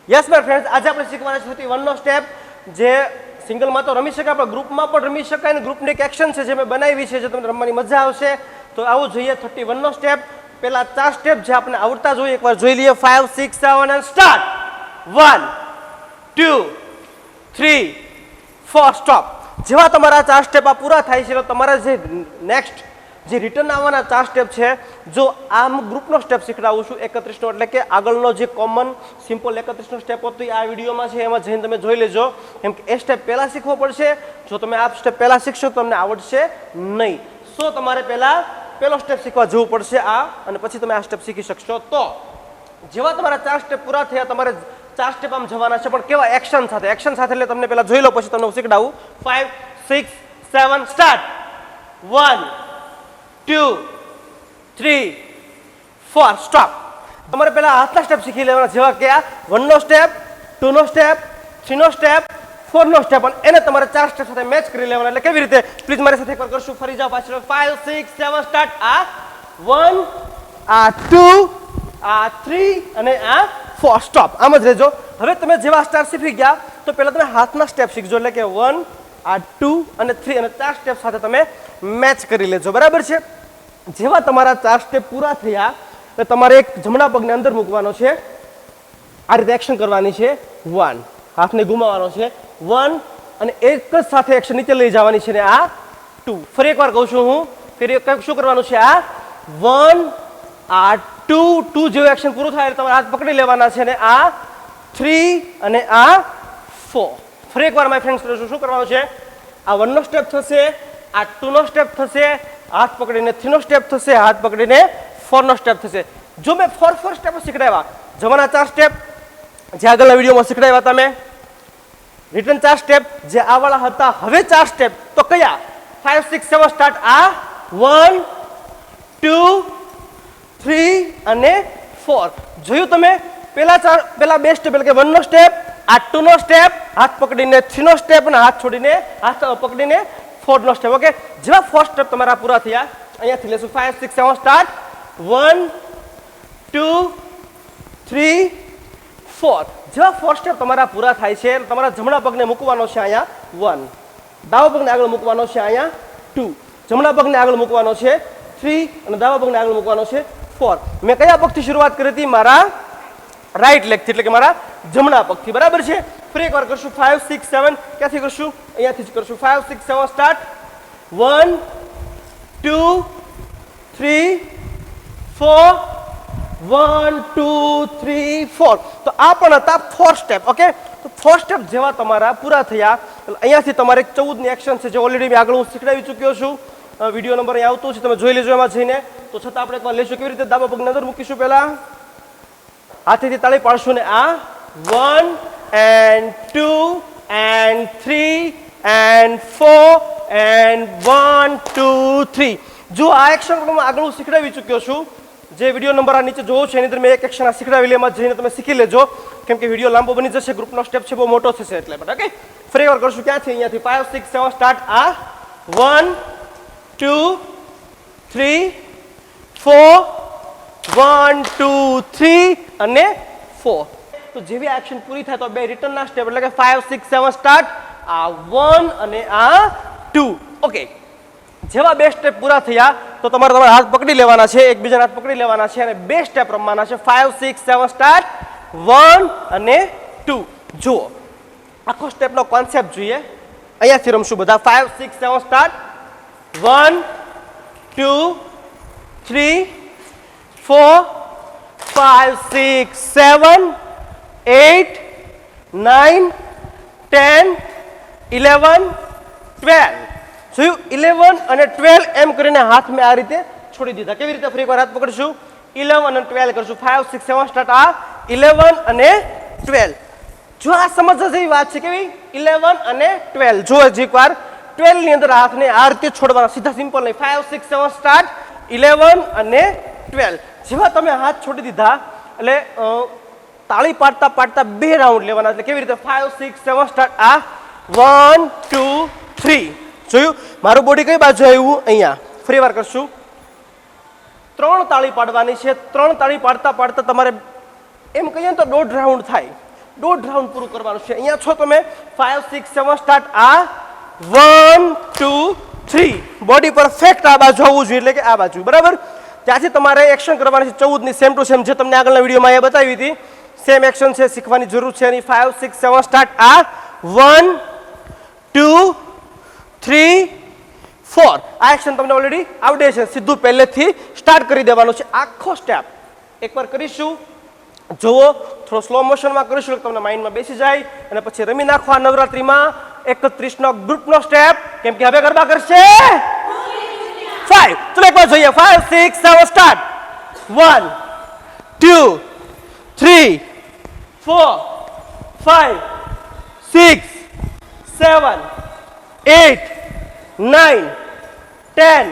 Yes my friends, આજે આપણે શીખવાના છે 31 નો સ્ટેપ, જે સિંગલમાં તો રમી શકાય પણ ગ્રુપમાં પણ રમી શકાય અને ગ્રુપની એક એક્શન છે જે મેં બનાવી છે, જે તમને રમવાની મજા આવશે. તો આવું જોઈએ 31 નો સ્ટેપ. પહેલા 4 સ્ટેપ જે આપણે આવડતા જોઈએ એકવાર જોઈ લઈએ. 5 6 7 એન્ડ સ્ટાર્ટ. 1 2 3 4 સ્ટોપ. જેવા તમારા 4 સ્ટેપ આ પૂરા થાય છે તો તમારા જે નેક્સ્ટ જે રિટર્ન આવવાના 4 સ્ટેપ છે, જો આમ ગ્રુપનો સ્ટેપ શીખડાવું છું 31 નો, એટલે કે આગળનો જે કોમન સિમ્પલ 31 નો સ્ટેપ હતો આ વિડીયોમાં છે, એમાં જઈને તમે જોઈ લેજો. કેમ કે એ સ્ટેપ પહેલા શીખવો પડશે. જો તમે આ સ્ટેપ પહેલા શીખશો તો તમને આવડશે નહીં. સો તમારે પહેલો સ્ટેપ શીખવા જવું પડશે આ, અને પછી તમે આ સ્ટેપ શીખી શકશો. તો જેવા તમારા 4 સ્ટેપ પૂરા થયા, તમારે 4 સ્ટેપ આમ જવાના છે, પણ કેવા એક્શન સાથે. એક્શન સાથે એટલે તમને પહેલા જોઈ લો, પછી તમને શીખડાવું. 5 6 7 સ્ટાર્ટ. 1 2 3 4 સ્ટોપ. તમારે પહેલા હાથના સ્ટેપ શીખી લેવાના, જેવા કે આ 1 નો સ્ટેપ, 2 નો સ્ટેપ, 3 નો સ્ટેપ, 4 નો સ્ટેપ, અને એને તમારે 4 સ્ટેપ સાથે મેચ કરી લેવાના. એટલે કેવી રીતે, પ્લીઝ મારી સાથે એકવાર કરશું. ફરી જાઓ પાછળ. 5 6 7 સ્ટાર્ટ. આ 1, આ 2, આ 3 અને આ 4 સ્ટોપ. આમ જ રહેજો. હવે તમે જેવા સ્ટાર્ટ શીખી ગયા તો પહેલા તમે હાથના સ્ટેપ શીખજો, એટલે કે 1, આ 2 અને 3 અને 4 સ્ટેપ સાથે તમે મેચ કરી લેજો. બરાબર છે. જેવા તમારા 4 સ્ટેપ પૂરા થયા તો તમારે એક જમણા પગને અંદર મૂકવાનો છે. આ રીતે એક્શન કરવાની છે. 1, હાથને ઘુમાવવાનો છે. 1 અને એક જ સાથે એક્શન નીચે લઈ જવાની છે. ને આ 2. ફરી એકવાર કહું છું હું, ફરી શું કરવાનું છે. આ 1, આ 2 જેવું એક્શન પૂરું થાય એટલે તમારે હાથ પકડી લેવાના છે. ને આ 3 અને આ 4. ફરી એકવાર માય ફ્રેન્ડ્સ શું કરવાનું છે. આ 1 નો સ્ટેપ થશે, આ 2 નો સ્ટેપ થશે, હાથ પકડીને 3 નો સ્ટેપ થશે, હાથ પકડીને 4 નો સ્ટેપ થશે. જો મેં 4 સ્ટેપ શીખડાવ્યા, જવાના 4 સ્ટેપ જે આગળના વિડીયોમાં શીખડાવ્યા તમે, રિટર્ન 4 સ્ટેપ જે આ વાળા હતા, હવે 4 સ્ટેપ તો કયા? 5 6 7 સ્ટાર્ટ. આ 1 2 3 અને 4. જોયું તમે? પહેલા 2 સ્ટેપ, એટલે કે 1 નો સ્ટેપ, આ 2 નો સ્ટેપ, હાથ પકડીને 3 નો સ્ટેપ અને હાથ પકડીને 4 નો સ્ટેપ. ઓકે, જેવા 4 સ્ટેપ તમારા પૂરા થયા, અહીંયાથી લેશું. 5 6 7 સ્ટાર્ટ. 1 2 3 4. જેવા 4 સ્ટેપ તમારા પૂરા થાય છે, તમારા જમણા પગને મૂકવાનો છે અહીંયા 1, ડાબા પગને આગળ મૂકવાનો છે અહીંયા 2, જમણા પગને આગળ મૂકવાનો છે 3 અને ડાબા પગને આગળ મૂકવાનો છે 4. મેં કયા પગથી શરૂઆત કરી હતી? મારા રાઈટ લેગથી, એટલે કે મારા જમણા પગથી. બરાબર છે. ફરી એકવાર કરશું. 5 6 7 ક્યાંથી કરશું? અહીંયાથી જ કરશું. 5 6 7 સ્ટાર્ટ. 1 2 3 4 1 2 3 4. તો આ પણ હતા 4 સ્ટેપ. ઓકે, તો 4 સ્ટેપ જેવા તમારા પૂરા થયા, અહીંયાથી તમારે 14 ની એક્શન છે, જે ઓલરેડી મેં આગળ હું શીખડાવી ચૂક્યો છું. વિડીયો નંબર અહીં આવતો છે, તમે જોઈ લેજો એમાં જઈને. તો છતાં આપણે એકવાર લઈશું. કેવી રીતે? ડાબા પગની અંદર મૂકીશું, પહેલા હાથેથી તાળી પાડશું. ને આ 1 and 2 and 3 and 4 and 1 2 3. જો આ એક્શન પણ આગળ હું શીખડાવી ચૂક્યો છું, જે વિડીયો નંબર આ નીચે જોવો છે એની અંદર મેં એક એક્શન આ શીખડાવી એમાં જઈને તમે શીખી લેજો, કેમ કે વિડીયો લાંબો બની જશે, ગ્રુપનો સ્ટેપ છે બહુ મોટો થશે એટલે. બટ ઓકે, ફરી એકવાર કરશું. ક્યાંથી? અહીંયાથી. 5 6 7 સ્ટાર્ટ. આ 1 2 3 4 1 2 3 અને 4. તો જેવી એક્શન પૂરી થાય તો બે રિટર્નના સ્ટેપ, એટલે કે 5 6 7 સ્ટાર્ટ. આ 1 અને આ 2. ઓકે, જેવા 2 સ્ટેપ પૂરા થયા તો તમારે હાથ પકડી લેવાના છે, એકબીજાના હાથ પકડી લેવાના છે અને 2 સ્ટેપ રમવાના છે. 5 6 7 સ્ટાર્ટ. 1 અને 2. જુઓ આખો સ્ટેપનો કોન્સેપ્ટ જોઈએ. અહીંયાથી રમશું બધા. 5 6 7 સ્ટાર્ટ. 1 2 3 4 5 6 7 8 9 10 11 12. જોયું? 11 અને 12 એમ કરીને હાથ મેં આ રીતે છોડી દીધા. કેવી રીતે? ફરી એકવાર હાથ પકડીશું. 11 અને 12 કરશું. 5 6 7 સ્ટાર્ટ. આ 11 અને 12. જો આ સમજવા જેવી વાત છે. કેવી? 11 અને 12. જો હજી એકવાર 12 ની અંદર હાથને આ રીતે છોડવાના, સીધા સિમ્પલ નહીં. 5 6 7 સ્ટાર્ટ. 11 અને 12. જેવા તમે હાથ છોડી દીધા એટલે તાળી પાડતા પાડતા 2 રાઉન્ડ લેવાના. એટલે કેવી રીતે? 5 6 7 સ્ટાર્ટ. આ 1 2 3. જોયું? મારું બોડી કઈ બાજુ આવ્યું? અહીંયા. ફરી વાર કરશું. 3 તાળી પાડવાની છે. 3 તાળી પાડતા પાડતા તમારે એમ કહીએ તો 1.5 રાઉન્ડ થાય. દોઢ રાઉન્ડ પૂરું કરવાનું છે. અહીંયા છો તમે 5 6 7 સ્ટાર્ટ. આ 1 2 3 બોડી પરફેક્ટ આ બાજુ આવવું જોઈએ એટલે કે આ બાજુ બરાબર. ત્યાંથી તમારે એક્શન કરવાની છે 14 ની સેમ ટુ સેમ જે તમને આગળના વિડીયોમાં એ બતાવી હતી સેમ એક્શન છે શીખવાની જરૂર છે એની. 5 6 7 સ્ટાર્ટ. આ 1 2 3 4 આ એક્શન તમને ઓલરેડી આવડે છે. સીધું પહેલેથી સ્ટાર્ટ કરી દેવાનું છે આખો સ્ટેપ. એકવાર કરીશું જુઓ, થોડો સ્લો મોશનમાં કરીશું એટલે તમને માઇન્ડમાં બેસી જાય અને પછી રમી નાખો આ નવરાત્રીમાં 31 નો ગ્રુપનો સ્ટેપ. કેમ કે હવે ગરબા કરશે 5. ચલો એકવાર જોઈએ. 5 6 7 start. 1 2 3 4 5 6 7 8 9 10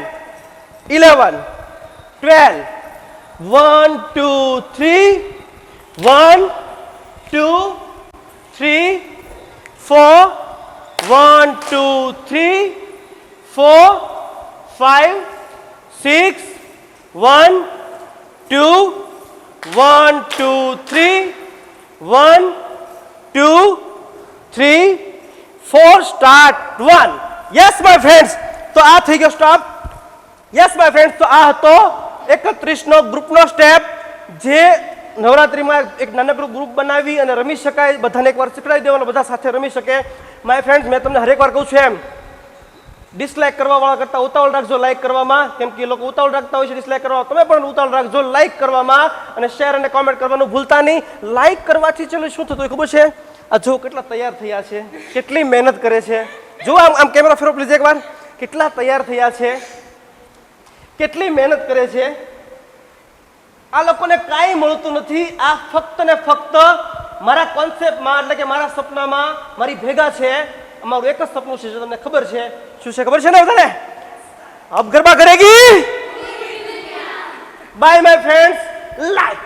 11 12 1 2 3 1 2 3 4 1 2 3 4 5 6 1 2 1 2 3 1 2 3 4 start. 1 yes my friends. તો આ થઈ ગયો સ્ટોપ. Yes my friends. તો આ હતો 31 નો ગ્રુપનો સ્ટેપ જે નવરાત્રીમાં એક નાનકડું ગ્રુપ બનાવી અને રમી શકાય. બધાને એકવાર શીખડાવી દેવાનું, બધા સાથે રમી શકે. માય ફ્રેન્ડ્સ મેં તમને હરેક વાર કહું છું એમ ડિસલાઇક કરવા વાળા કરતા ઉતાવળ રાખજો લાઇક કરવામાં. કેમ કે એ લોકો ઉતાવળ રાખતા હોય છે ડિસલાઇક કરવામાં. તમે પણ ઉતાવળ રાખજો લાઇક કરવામાં અને શેર અને કોમેન્ટ કરવાનું ભૂલતા નહીં. લાઇક કરવાથી ચલો શું થતું હોય ખબર છે? આ જો કેટલા તૈયાર થયા છે, કેટલી મહેનત કરે છે. જો આમ કેમેરા ફેરો પ્લીઝ એકવાર. કેટલા તૈયાર થયા છે, કેટલી મહેનત કરે છે. આ લોકોને કાંઈ મળતું નથી. આ ફક્ત ને ફક્ત મારા કોન્સેપ્ટમાં એટલે કે મારા સપનામાં મારી ભેગા છે. અમારું એક જ સપનું છે, જો તમને ખબર છે શું છે ખબર છે ને બધાને? અબ ગરબા કરેગી. Bye my friends. લાઈક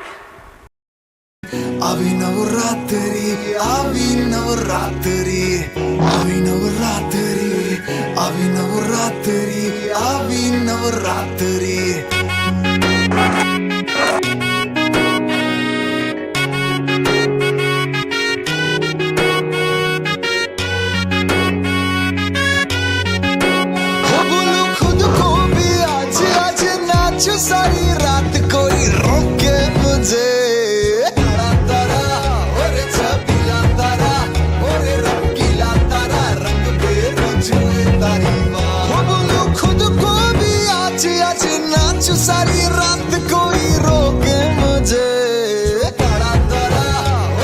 આવી નવરાત્રી, આવી નવરાત્રી, આવી નવરાત્રી, આવી નવરાત્રી, આવી નવરાત્રી. सारी रात कोई रोके मुझे. तारा तारा और छबीला तारा और रंगीला तारा रंग पे रुझे तारी माँ. बोलो खुद को भी आज आज नाचो सारी रात कोई रोके मुझे. तारा तारा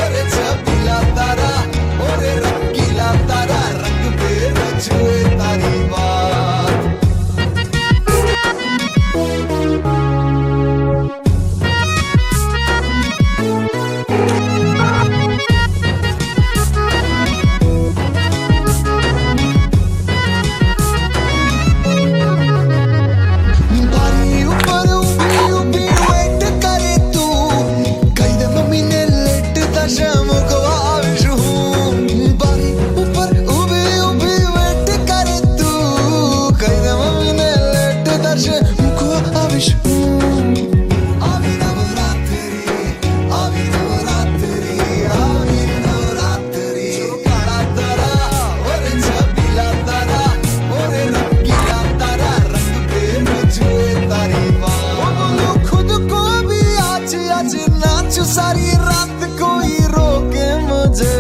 और छबीला तारा और रंगीला तारा रंग पे रुझे तारी माँ. सारी रात कोई रोके मुझे.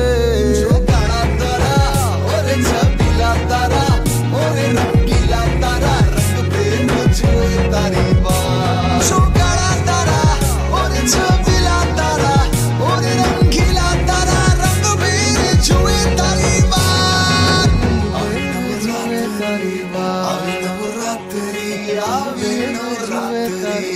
काला तारा और छबीला तारा और रंगीला तारा रंग पे मुझे तारी बात. काला तारा और छबीला तारा और रंगीला तारा रंग पे छुए तारी बात. तारी बात. આવી નવરાત્રી, આવી નવરાત્રી.